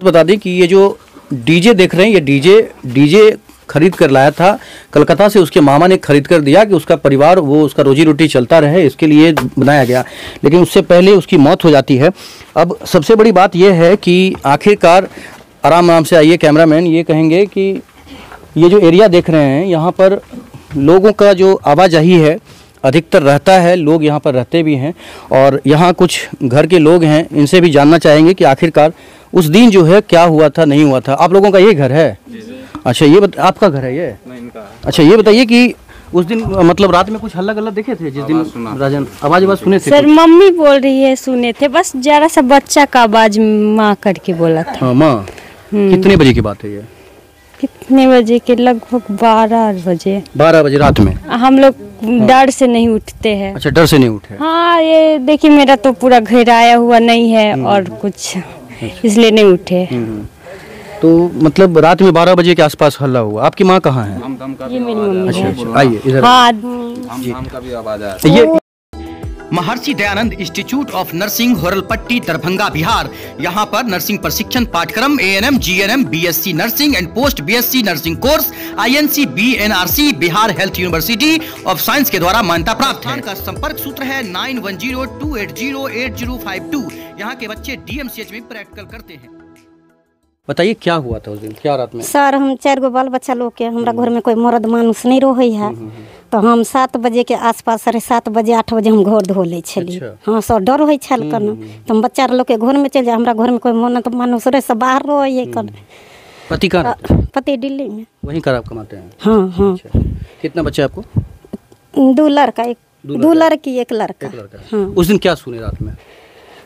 बता दें कि ये जो डीजे देख रहे हैं, ये डीजे खरीद कर लाया था कलकत्ता से। उसके मामा ने खरीद कर दिया कि उसका परिवार उसका रोजी रोटी चलता रहे, इसके लिए बनाया गया। लेकिन उससे पहले उसकी मौत हो जाती है। अब सबसे बड़ी बात यह है कि आखिरकार, आराम आराम से आइए कैमरामैन, ये कहेंगे कि ये जो एरिया देख रहे हैं यहाँ पर लोगों का जो आवाजाही है अधिकतर रहता है, लोग यहाँ पर रहते भी हैं। और यहाँ कुछ घर के लोग हैं, इनसे भी जानना चाहेंगे कि आखिरकार उस दिन जो है क्या हुआ था, नहीं हुआ था। आप लोगों का ये घर है? अच्छा, ये आपका घर है ये? नहीं, इनका। अच्छा, ये बताइए कि उस दिन मतलब रात में कुछ हल्ला गल्ला देखे थे जिस दिन राजन? आवाज सुने थे? सर मम्मी बोल रही है सुने थे, बस जरा सा बच्चा का आवाज माँ करके बोला था। हाँ माँ। कितने बजे की बात है ये? कितने बजे के? लगभग 12 बजे। 12 बजे रात में? हम लोग डर से नहीं उठते हैं। अच्छा, डर से नहीं उठे? हाँ, ये देखिए मेरा तो पूरा घेराया हुआ नहीं है और कुछ इसलिए नहीं उठे। तो मतलब रात में 12 बजे के आसपास हल्ला हुआ। आपकी माँ कहाँ है? ये मेरी मम्मी। अच्छा, आइए इधर। हाँ, का भी आवाज आया। ये Maharshi Dayanand institute of nursing, Horalpatti, Darbhanga, Bihar. यहाँ पर नर्सिंग प्रशिक्षण पाठ्यक्रम ANM, GNM, BSc nursing and post BSc nursing course INC BNRC Bihar health university of science के द्वारा मान्यता प्राप्त है। का संपर्क सूत्र है 9102808052। यहाँ के बच्चे DMCH में प्रैक्टिकल करते हैं। बताइए क्या हुआ था उस दिन, क्या रात में? सर हम 4 गो बाल बच्चा लोग के, हमरा घर में कोई मर्द मानुस नहीं रहे है। तो हम 7 बजे के आसपास, 7:30 बजे 8 बजे हम घर धो ले छली। हाँ सर, डर हो छल कन तो हम बच्चा लोग के घर में चल जाए। हमरा घर में कोई मर्द मानुस रहे, सब बाहर रहे कन। पति का? पति दिल्ली में। वहीं कर आप कमाते हैं? हाँ हाँ। कितना बच्चा आपको? 2 लड़का, 2 लड़की, 1 लड़का। हाँ। उस दिन क्या सुने रात में?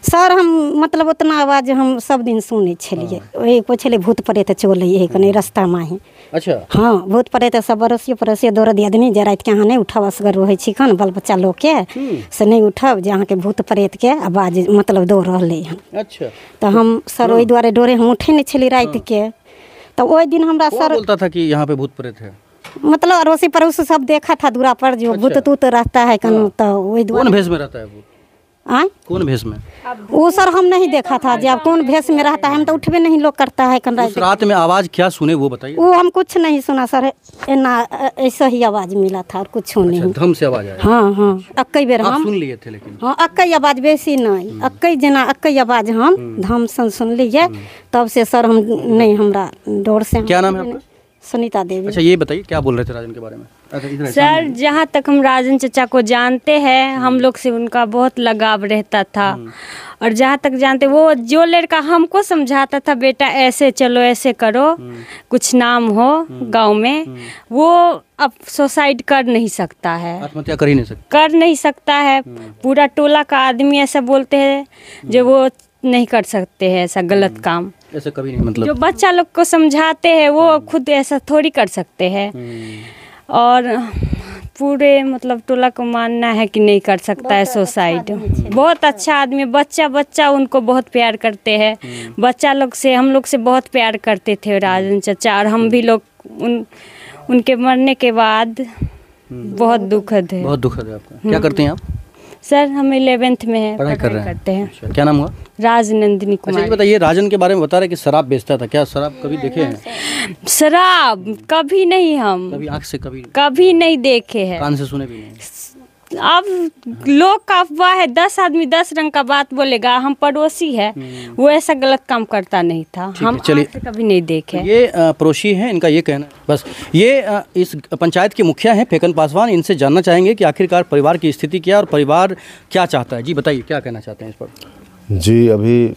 सर हम मतलब उतना आवाज हम सब दिन सुने छलिए। वही पूछले भूत प्रेत चले है कने रास्ता में ही। अच्छा। हाँ, भूत प्रेत सब बरसिए दौड़ दिया आदमी जे रात के यहाँ नहीं उठाव असगर रहे छी खन बाल बच्चा लोग के से नहीं उठब जे अहाँ के भूत प्रेत के आवाज मतलब दौड़ रहे हैं। अच्छा। तो हम सर वही द्वारे डोरे हम उठे नहीं छली रात के। तो वही दिन हमरा सर बोलता था कि यहाँ पे भूत प्रेत है, मतलब अड़ोसी पड़ोसी सब देखा था दूरा पर जो भूत तूत रहता है कन। तो वही कौन भेष में रहता है वो? कौन भेष में? वो सर हम नहीं देखा था जब कौन भेष में रहता है, हम तो उठबे नहीं लोग करता है कन। उस रात में आवाज क्या सुने वो बताइए। वो हम कुछ नहीं सुना सर, ऐसा ही आवाज मिला था और कुछ नहीं। अच्छा, धम से आवाज आया? हाँ हाँ, अक्कई बेर हम सुन लिए थे लेकिन? हाँ, अक्कई आवाज बेसी नहीं, अक्कई जना अक्कई आवाज हम धम सुन लिए। तब से सर हम नहीं, हमरा डोर से। क्या नाम है आपका? सुनीता देवी। अच्छा, ये बताइए क्या बोल रहे थे राजन के बारे में? सर जहाँ तक हम राजन चचा को जानते हैं, हम लोग से उनका बहुत लगाव रहता था। और जहाँ तक जानते, वो जो लड़का हमको समझाता था बेटा ऐसे चलो ऐसे करो, कुछ नाम हो गांव में, वो अब सुसाइड कर नहीं सकता है, आत्महत्या कर ही नहीं सकता, कर नहीं सकता है। पूरा टोला का आदमी ऐसा बोलते हैं जो वो नहीं कर सकते हैं ऐसा गलत काम। ऐसा कभी नहीं, मतलब जो बच्चा लोग को समझाते हैं वो खुद ऐसा थोड़ी कर सकते हैं। और पूरे मतलब टोला को मानना है कि नहीं कर सकता है सुसाइड। बहुत अच्छा आदमी, बच्चा उनको बहुत प्यार करते हैं। बच्चा लोग से, हम लोग से बहुत प्यार करते थे राजन चचा। और हम भी लोग उनके मरने के बाद बहुत दुखद है। बहुत दुखद है आपका। क्या करते हैं आप? सर हम 11th में है, पढ़ाई करते हैं। अच्छा, क्या नाम हुआ? राजनंदिनी कुमार। अच्छा, बताइए राजन के बारे में बता रहे कि शराब बेचता था, क्या शराब कभी देखे हैं? शराब कभी नहीं, हम कभी आँख से कभी नहीं देखे हैं, कान से सुने भी नहीं। अब लोग का अफवाह है, 10 आदमी 10 रंग का बात बोलेगा। हम पड़ोसी है, वो ऐसा गलत काम करता नहीं था, हम चलिए कभी नहीं देखे। ये पड़ोसी हैं, इनका ये कहना बस। ये इस पंचायत के मुखिया हैं फेकन पासवान। इनसे जानना चाहेंगे कि आखिरकार परिवार की स्थिति क्या और परिवार क्या चाहता है। जी बताइए, क्या कहना चाहते हैं इस पर? जी, अभी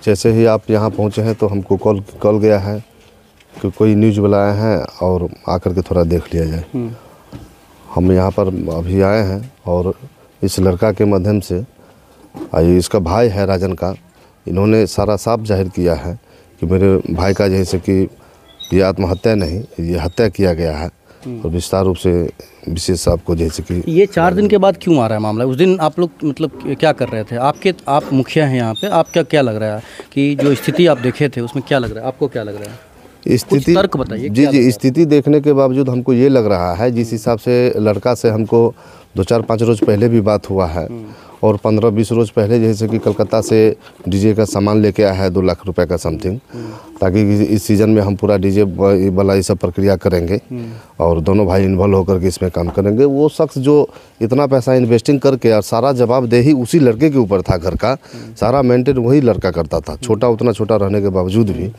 जैसे ही आप यहाँ पहुँचे हैं तो हमको कॉल गया है कि कोई न्यूज़ वाला आए हैं और आकर के थोड़ा देख लिया जाए। हम यहाँ पर अभी आए हैं और इस लड़का के माध्यम से, इसका भाई है राजन का, इन्होंने सारा साफ जाहिर किया है कि मेरे भाई का जैसे कि ये आत्महत्या नहीं, ये हत्या किया गया है। और विस्तार रूप से विशेष आपको जैसे कि ये 4 दिन के बाद क्यों आ रहा है मामला? उस दिन आप लोग मतलब क्या कर रहे थे? आप मुखिया हैं यहाँ पे, आपका क्या लग रहा है कि जो स्थिति आप देखे थे उसमें क्या लग रहा है? आपको क्या लग रहा है? स्थिति तर्क बताइए। जी, स्थिति देखने के बावजूद हमको ये लग रहा है, जिस हिसाब से लड़का से हमको 2-4-5 रोज़ पहले भी बात हुआ है और 15-20 रोज़ पहले जैसे कि कलकत्ता से डीजे का सामान लेके आया है 2 लाख रुपए का समथिंग, ताकि इस सीज़न में हम पूरा डीजे वाला ये सब प्रक्रिया करेंगे और दोनों भाई इन्वॉल्व होकर के इसमें काम करेंगे। वो शख्स जो इतना पैसा इन्वेस्टिंग करके और सारा जवाबदेही उसी लड़के के ऊपर था, घर का सारा मेंटेन वही लड़का करता था, छोटा उतना छोटा रहने के बावजूद भी।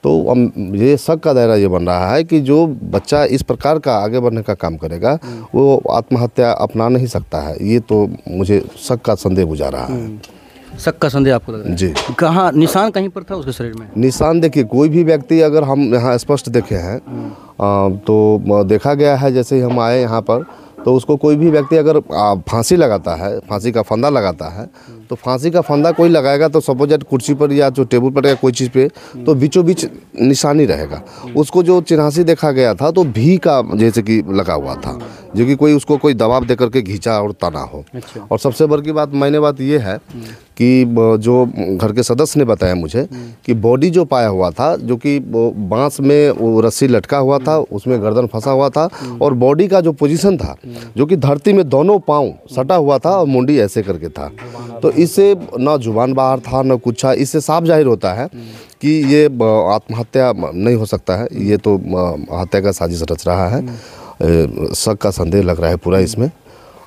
तो ये शक का दायरा ये बन रहा है कि जो बच्चा इस प्रकार का आगे बढ़ने का काम करेगा वो आत्महत्या अपना नहीं सकता है। ये तो मुझे शक का संदेह बुझा रहा है। शक का संदेह आपको लग रहा है? जी। कहाँ निशान कहीं पर था उसके शरीर में? निशान देखिए, कोई भी व्यक्ति अगर हम यहाँ स्पष्ट देखे हैं तो देखा गया है, जैसे ही हम आए यहाँ पर तो उसको कोई भी व्यक्ति अगर फांसी लगाता है, फांसी का फंदा लगाता है, तो फांसी का फंदा कोई लगाएगा तो सपोज कुर्सी पर या जो टेबल पर या कोई चीज़ पे तो बीचों बीच निशानी रहेगा। उसको जो चिन्हासी देखा गया था तो भी का जैसे कि लगा हुआ था, जो कि कोई उसको कोई दबाव दे करके खींचा और तना हो। और सबसे बड़ी बात ये है कि जो घर के सदस्य ने बताया मुझे कि बॉडी जो पाया हुआ था, जो कि बांस में वो रस्सी लटका हुआ था, उसमें गर्दन फंसा हुआ था और बॉडी का जो पोजीशन था जो कि धरती में दोनों पाँव सटा हुआ था और मुंडी ऐसे करके था। तो इससे ना जुबान बाहर था ना कुछ था। इससे साफ जाहिर होता है कि ये आत्महत्या नहीं हो सकता है, ये तो हत्या का साजिश रच रहा है। शक का संदेह लग रहा है पूरा इसमें,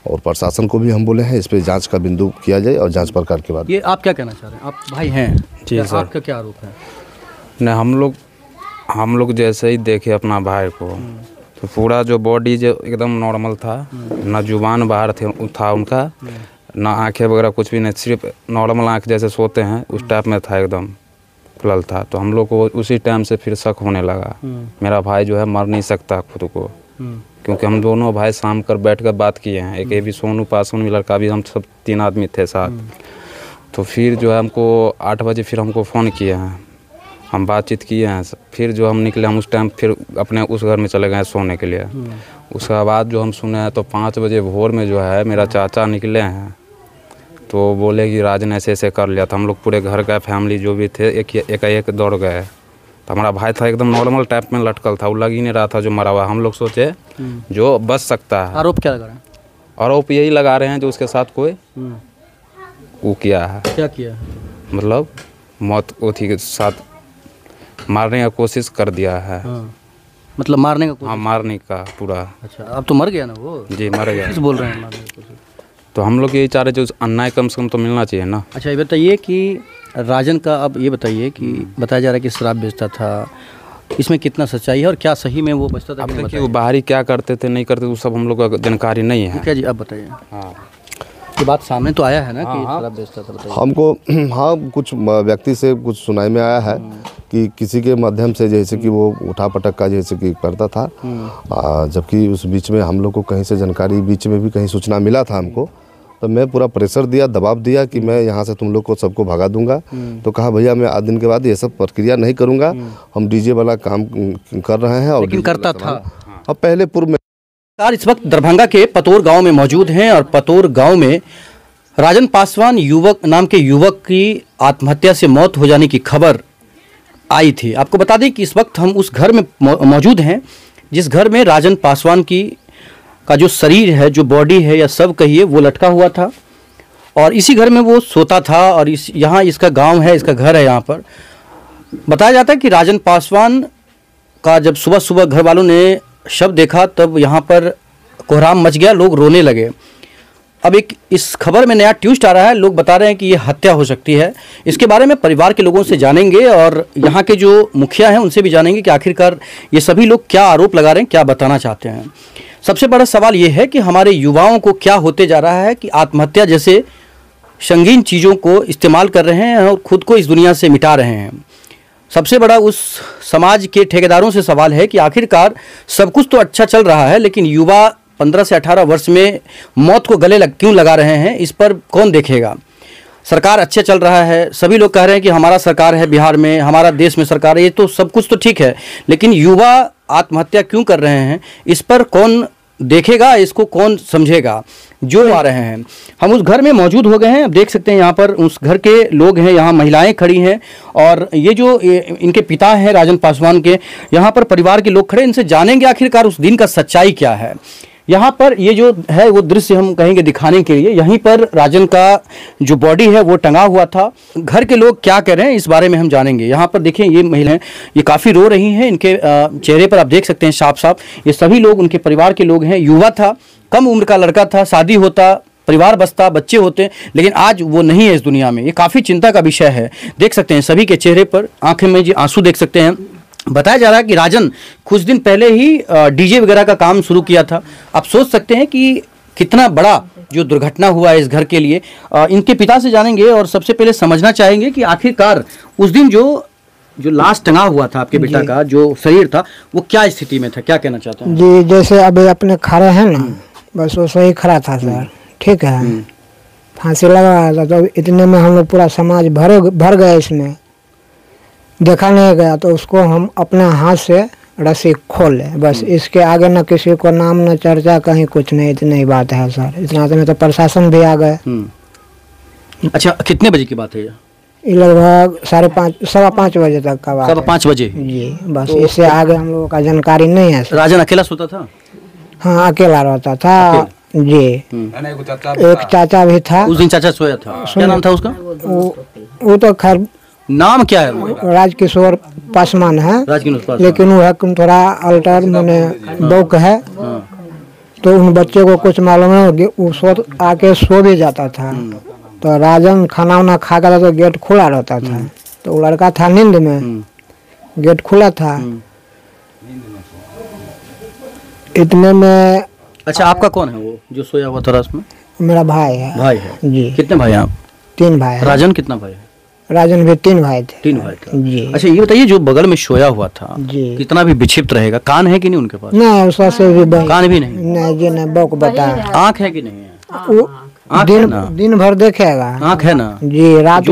और प्रशासन को भी हम बोले हैं इस पे जांच का बिंदु किया जाए और जांच पड़ताल के बाद। ये आप क्या कहना चाह रहे हैं? आप भाई हैं जी सर। आपका क्या आरोप है? नहीं, हम लोग जैसे ही देखे अपना भाई को तो पूरा जो बॉडी जो एकदम नॉर्मल था, ना जुबान बाहर था उनका, ना आंखें वगैरह कुछ भी नहीं, सिर्फ नॉर्मल आंख जैसे सोते हैं उस टाइप में था, एकदम खुलल था। तो हम लोग को उसी टाइम से फिर शक होने लगा, मेरा भाई जो है मर नहीं सकता खुद को, क्योंकि हम दोनों भाई शाम कर बैठ कर बात किए हैं। एक ये भी सोनू पासवान भी लड़का भी, हम सब 3 आदमी थे साथ। तो फिर जो है हमको 8 बजे फिर हमको फ़ोन किए हैं, हम बातचीत किए हैं। फिर जो हम निकले, हम उस टाइम फिर अपने उस घर में चले गए सोने के लिए। उसके बाद जो हम सुने हैं तो 5 बजे भोर में जो है मेरा चाचा निकले हैं, तो बोले कि राज ने ऐसे ऐसे कर लिया था। हम लोग पूरे घर का फैमिली जो भी थे एक दौड़ गए। तो हमारा भाई था एकदम नॉर्मल टाइप में लटकल था, वो लग ही नहीं रहा था जो मरा हुआ। हम लोग सोचे जो बच सकता है। आरोप क्या लगा रहे हैं? आरोप यही लगा रहे हैं जो उसके साथ कोई वो किया है। क्या किया? मतलब मौत उठी के साथ मारने का कोशिश कर दिया है। मतलब मारने का कोशिश? हाँ, मारने का पूरा। अच्छा, अब तो मर गया ना वो? जी मर गया। किस बोल रहे हैं मारने की कोशिश? तो हम लोग यही चाह रहे जो अन्याय कम से कम तो मिलना चाहिए ना। अच्छा, ये बताइए कि राजन का, अब ये बताइए कि बताया जा रहा है कि शराब बेचता था, इसमें कितना सच्चाई है और क्या सही में वो बचता था? अब तक वो बाहरी क्या करते थे नहीं करते वो सब हम लोग को जानकारी नहीं है। क्या जी, अब बताइए। हाँ, ये बात सामने तो आया है ना कि शराब बेचता था, बताइए। हमको हाँ कुछ व्यक्ति से कुछ सुनाई में आया है कि किसी के माध्यम से जैसे कि वो उठा पटक का जैसे कि करता था, जबकि उस बीच में हम लोग को कहीं से जानकारी, बीच में भी कहीं सूचना मिला था हमको। तो मैं पूरा प्रेशर दिया, दबाव दिया कि मैं यहाँ से तुम लोग को सबको भगा दूंगा। तो कहा भैया मैं 8 दिन के बाद ये सब प्रक्रिया नहीं करूँगा, हम डीजे वाला काम कर रहे हैं। और लेकिन करता था। अब पहले पूर्व में इस वक्त दरभंगा के पतोर गांव में मौजूद हैं और पतोर गांव में राजन पासवान नाम के युवक की आत्महत्या से मौत हो जाने की खबर आई थी। आपको बता दें कि इस वक्त हम उस घर में मौजूद हैं जिस घर में राजन पासवान का जो शरीर है, जो बॉडी है या सब कहिए, वो लटका हुआ था और इसी घर में वो सोता था। और यहाँ इसका गांव है, इसका घर है। यहाँ पर बताया जाता है कि राजन पासवान का जब सुबह सुबह घर वालों ने शव देखा तब यहाँ पर कोहराम मच गया, लोग रोने लगे। अब एक इस खबर में नया ट्विस्ट आ रहा है, लोग बता रहे हैं कि ये हत्या हो सकती है। इसके बारे में परिवार के लोगों से जानेंगे और यहाँ के जो मुखिया हैं उनसे भी जानेंगे कि आखिरकार ये सभी लोग क्या आरोप लगा रहे हैं, क्या बताना चाहते हैं। सबसे बड़ा सवाल ये है कि हमारे युवाओं को क्या होते जा रहा है कि आत्महत्या जैसे संगीन चीज़ों को इस्तेमाल कर रहे हैं और खुद को इस दुनिया से मिटा रहे हैं। सबसे बड़ा उस समाज के ठेकेदारों से सवाल है कि आखिरकार सब कुछ तो अच्छा चल रहा है, लेकिन युवा 15 से 18 वर्ष में मौत को गले क्यों लगा रहे हैं, इस पर कौन देखेगा। सरकार अच्छे चल रहा है, सभी लोग कह रहे हैं कि हमारा सरकार है बिहार में, हमारा देश में सरकार है, ये तो सब कुछ तो ठीक है, लेकिन युवा आत्महत्या क्यों कर रहे हैं, इस पर कौन देखेगा, इसको कौन समझेगा। जो आ रहे हैं, हम उस घर में मौजूद हो गए हैं। अब देख सकते हैं यहाँ पर उस घर के लोग हैं, यहाँ महिलाएं खड़ी हैं और ये जो इनके पिता हैं राजन पासवान के, यहाँ पर परिवार के लोग खड़े, इनसे जानेंगे आखिरकार उस दिन का सच्चाई क्या है। यहाँ पर ये जो है वो दृश्य हम कहेंगे दिखाने के लिए, यहीं पर राजन का जो बॉडी है वो टंगा हुआ था। घर के लोग क्या कह रहे हैं इस बारे में हम जानेंगे। यहाँ पर देखिए ये महिलाएं ये काफ़ी रो रही हैं, इनके चेहरे पर आप देख सकते हैं साफ साफ, ये सभी लोग उनके परिवार के लोग हैं। युवा था, कम उम्र का लड़का था, शादी होता, परिवार बसता, बच्चे होते, लेकिन आज वो नहीं है इस दुनिया में। ये काफ़ी चिंता का विषय है। देख सकते हैं सभी के चेहरे पर आंखें में जी आंसू देख सकते हैं। बताया जा रहा है कि राजन कुछ दिन पहले ही डीजे वगैरह का काम शुरू किया था। आप सोच सकते हैं कि कितना बड़ा जो दुर्घटना हुआ है इस घर के लिए। इनके पिता से जानेंगे और सबसे पहले समझना चाहेंगे कि आखिरकार उस दिन जो लाश टंगा हुआ था आपके बेटा का, जो शरीर था, वो क्या स्थिति में था, क्या कहना चाहते हैं? जी जैसे अभी अपने खड़े हैं ना, बस वो सही खड़ा था सर, ठीक है। फांसी लगा था तो इतने में हम लोग पूरा समाज भर गए इसमें, देखा नहीं गया तो उसको हम अपने हाथ से रस्सी खोले, बस इसके आगे न किसी को नाम न चर्चा, कहीं कुछ नहीं, इतनी ही बात है सर। इतना में तो प्रशासन भी आ गए। अच्छा, कितने बजे की बात है ये? लगभग 5:30 सवा 5 बजे तक का बात है। 5 बजे जी, बस तो इससे आगे हम लोगों का जानकारी नहीं है सर। राजन अकेला सोता था? हाँ अकेला रहता था जी। एक चाचा भी था। उस दिन चाचा सोया था, क्या नाम था उसका? वो तो खैर नाम क्या है? राजकिशोर पासवान है, लेकिन वो है थोड़ा अल्टर मैंने बौक है। तो उन बच्चे को कुछ मालूम है, वो आके सो भी जाता था। तो राजन खाना वाना खा कर तो गेट खुला रहता था, तो वो लड़का था नींद में, गेट खुला था। इतने में अच्छा, आपका कौन है वो जो सोया हुआ था रात में? मेरा भाई है। भाई है जी। कितने भाई हैं आप? 3 भाई है। राजन कितना भाई है? राजन भी 3 भाई थे। 3 भाई था जी। अच्छा ये बताइए, जो बगल में सोया हुआ था जी, कितना भी विक्षिप्त रहेगा, कान है कि नहीं उनके पास? नहीं उसका से भी कान भी नहीं? नहीं जी, नहीं बौक बता। आँख है कि नहीं है? वो दिन भर देखेगा। आँख है ना जी। रात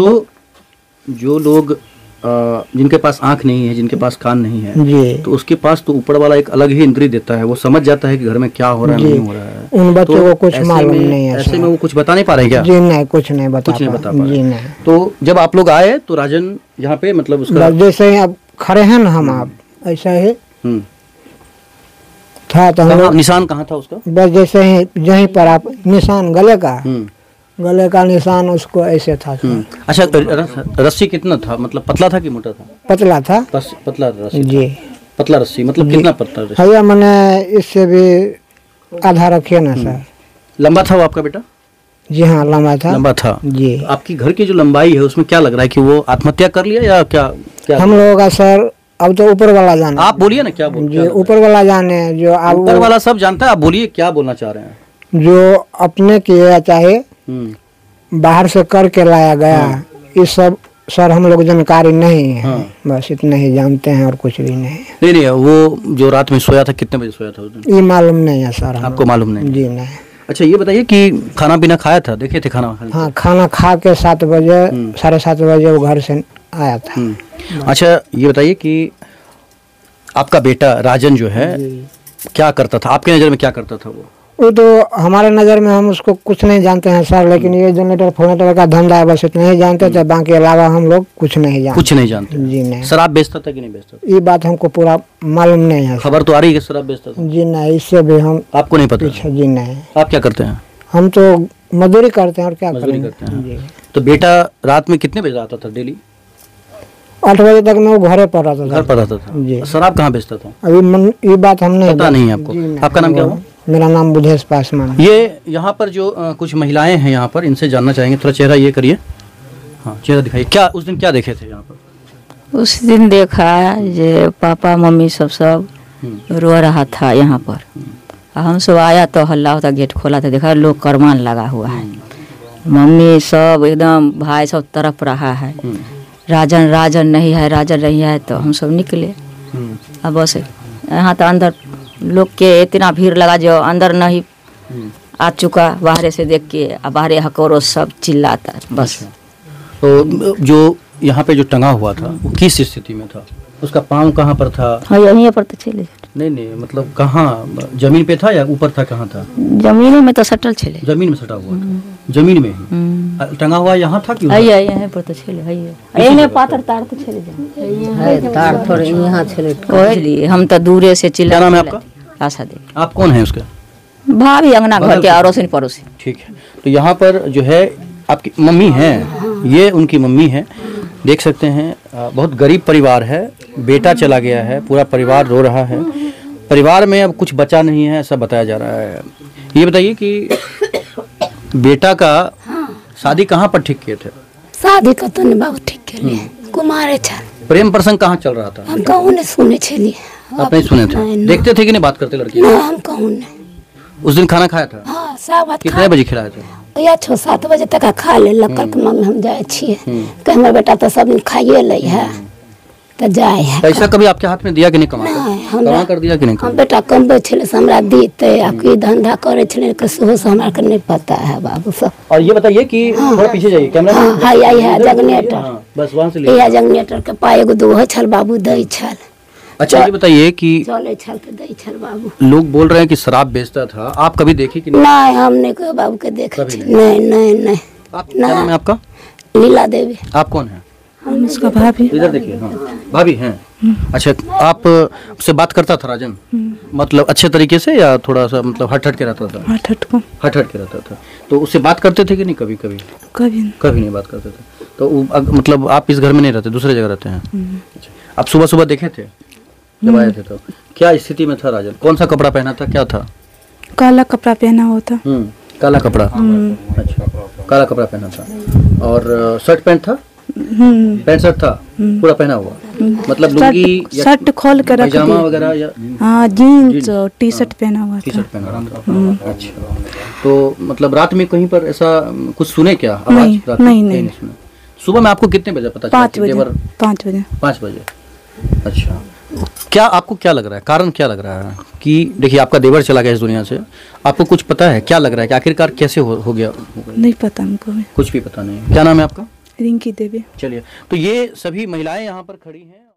जो लोग जिनके पास आंख नहीं है, जिनके पास कान नहीं है जी, तो उसके पास तो ऊपर वाला एक अलग ही इंद्रिय देता है, वो समझ जाता है कि घर में क्या हो रहा है, नहीं हो रहा है। उन बच्चों को कुछ मालूम नहीं है। ऐसे में वो कुछ बता नहीं पा रहे क्या? जी नहीं, कुछ नहीं बता पा रहे जी नहीं। तो जब आप लोग आए तो राजन यहाँ पे मतलब उसका जैसे ही आप खड़े हैं ना हम, आप ऐसा ही था। तो निशान कहाँ था उसका? बस जैसे ही यहीं पर आप निशान गले का निशान उसको ऐसे था। अच्छा, रस्सी कितना था, मतलब पतला था कि मोटा था? पतला था। पतला रस्सी जी। पतला रस्सी मतलब कितना पतला रस्सी? भैया मैंने इससे भी आधा रखिए ना सर। लंबा था वो आपका बेटा? जी हाँ लंबा था जी। आपकी घर की जो लंबाई है उसमें क्या लग रहा है कि वो आत्महत्या कर लिया या क्या हम लोगों का सर अब तो ऊपर वाला जाने। आप बोलिए ना, क्या बोल? जी ऊपर वाला जाने, जो आप ऊपर वाला सब जानता है, आप बोलिए क्या बोलना चाह रहे हैं? जो अपने किया चाहे बाहर से करके लाया गया, इस सब सर हम लोग जानकारी नहीं है। बस इतना ही जानते हैं और कुछ भी नहीं। नहीं वो जो रात में सोया था कितने बजे सोया था उस दिन? ये मालूम नहीं है सर। आपको मालूम नहीं? जी नहीं। अच्छा ये बताइए कि खाना पीना खाया था, देखे थे खाना? हाँ खाना खा के 7 बजे 7:30 बजे वो घर से आया था। अच्छा ये बताइए कि आपका बेटा राजन जो है क्या करता था, आपके नज़र में क्या करता था वो तो हमारे नज़र में हम उसको कुछ नहीं जानते हैं सर, लेकिन ये जनरेटर फोनेटर का धंधा है, बस इतना ही जानते थे, बाकी अलावा हम लोग कुछ नहीं जानते। जी नहीं। शराब बेचता था कि नहीं बेचता था? ये बात हमको पूरा मालूम नहीं है। खबर तो आ रही है कि शराब बेचता था? जी नहीं, इससे भी हम आपको नहीं पता? जी नहीं। आप क्या करते हैं? हम तो मजदूरी करते हैं और क्या करते हैं। तो बेटा रात में कितने बजे आता था डेली? 8 बजे तक मैं वो घरे पर रहता था। घर पर रहता था जी। शराब कहाँ बेचता था? अभी ये बात हम नहीं पता नहीं है आपको? आपका नाम क्या हुआ? मेरा नाम बुधेश पासवान। ये यहाँ पर जो कुछ महिलाएं हैं यहाँ पर, इनसे जानना चाहेंगे। थोड़ा चेहरा ये करिए, हाँ चेहरा दिखाइए। क्या उस दिन क्या देखे थे यहाँ पर? उस दिन देखा जो पापा मम्मी सब रो रहा था यहाँ पर। हम सब आया तो हल्ला होता, गेट खोला तो देखा लोग करमान लगा हुआ है। मम्मी सब एकदम भाई सब तरफ रहा है, राजन नहीं है। तो हम सब निकले। अब बस यहाँ तो अंदर लोग के इतना भीड़ लगा जो अंदर नहीं आ चुका, बाहर से देख के बाहर हकोरो सब चिल्लाता बस। तो जो यहाँ पे जो टंगा हुआ था वो किस स्थिति में था? उसका पाँव कहाँ पर था? हाँ यहीं पर तो चले। नहीं मतलब कहाँ, जमीन पे था या ऊपर था, कहाँ था? जमीन में तो सटल चले। जमीन में सटा हुआ था? जमीन में ही टंगा हुआ यहाँ था कि यहाँ पर तो चले पाथर तार तो चले तार थोड़े यहाँ चले। हम तो दूरे से चिल्ला। क्या नाम है आपका? आशा देवी। आप कौन है उसका? भाभी अंगना घर के अड़ोसी पड़ोसी। ठीक है, तो यहाँ पर जो है आपकी मम्मी हैं, ये उनकी मम्मी है, देख सकते हैं बहुत गरीब परिवार है, बेटा चला गया है, पूरा परिवार रो रहा है, परिवार में अब कुछ बचा नहीं है ऐसा बताया जा रहा है। ये बताइए कि बेटा का शादी कहाँ पर ठीक किए थे? शादी का तो नहीं बाबू ठीक के लिए कुमारे छल प्रेम प्रसंग कहाँ चल रहा था? हम कहूँ ने सुने छली। आप नहीं सुने थे? देखते थे कि नहीं बात करते लड़की? ना हम कहूँ ने। उस दिन खाना खाया था? हाँ सब बात कितने बजे खिलाए थे? या 6-7 बजे तक खा ले लक्कर के मम्मी हम जाए छिए कि हमर बेटा तो सब दिन खाइए ले है तो जाए है। पैसा कभी आपके हाथ में दिया कि नहीं? कमा कर दिया कि नहीं? हम बेटा कमबै छले से हमरा दीते आ की धंधा करे छले के सेहो से हमरा के नहीं पता है बाबू सब। और ये बताइए कि थोड़ा पीछे जाइए कैमरा। हां यही है जगनेटर, बस वहां से ले। यह जगनेटर के पाए एगो दो छल बाबू दई छल। अच्छा ये बताइए कि चले छल के दई छल बाबू। लोग बोल रहे हैं कि शराब बेचता था, आप कभी देखी कि नहीं? नहीं हमने को बाबू के देखे नहीं नहीं नहीं। आप क्या नाम है आपका? लीला देवी। आप कौन है? हम उसका भाभी। इधर देखिए। हाँ भाभी हैं। अच्छा आप उससे बात करता था राजन? मतलब अच्छे तरीके से या थोड़ा सा मतलब हट के रहता था? हट के रहता था। तो उससे बात करते थे कि नहीं कभी कभी? कभी नहीं बात करते थे। तो मतलब आप इस घर में नहीं रहते, दूसरे जगह रहते हैं? अच्छा, आप सुबह सुबह देखे थे जब आए थे? तो क्या स्थिति में था राजन? कौन सा कपड़ा पहना था, क्या था? काला कपड़ा पहना हुआ था। काला कपड़ा। अच्छा काला कपड़ा पहना था और शर्ट पैंट था? पैंट शर्ट था पूरा पहना हुआ? मतलब लुंगी शर्ट खोल कर पैजामा वगैरह या? हाँ जीन्स और टी शर्ट पहना हुआ था। टी शर्ट पहना हुआ था। अच्छा तो मतलब रात में कहीं पर ऐसा कुछ सुने क्या आवाज? नहीं सुने। सुबह में आपको कितने बजे पता चला? 5 बजे। अच्छा क्या आपको क्या लग रहा है, कारण क्या लग रहा है कि देखिए आपका देवर चला गया इस दुनिया से, आपको कुछ पता है क्या लग रहा है कि आखिरकार कैसे हो गया? नहीं पता हमको, कुछ भी पता नहीं। क्या नाम है आपका? रिंकी देवी। चलिए तो ये सभी महिलाएं यहाँ पर खड़ी हैं।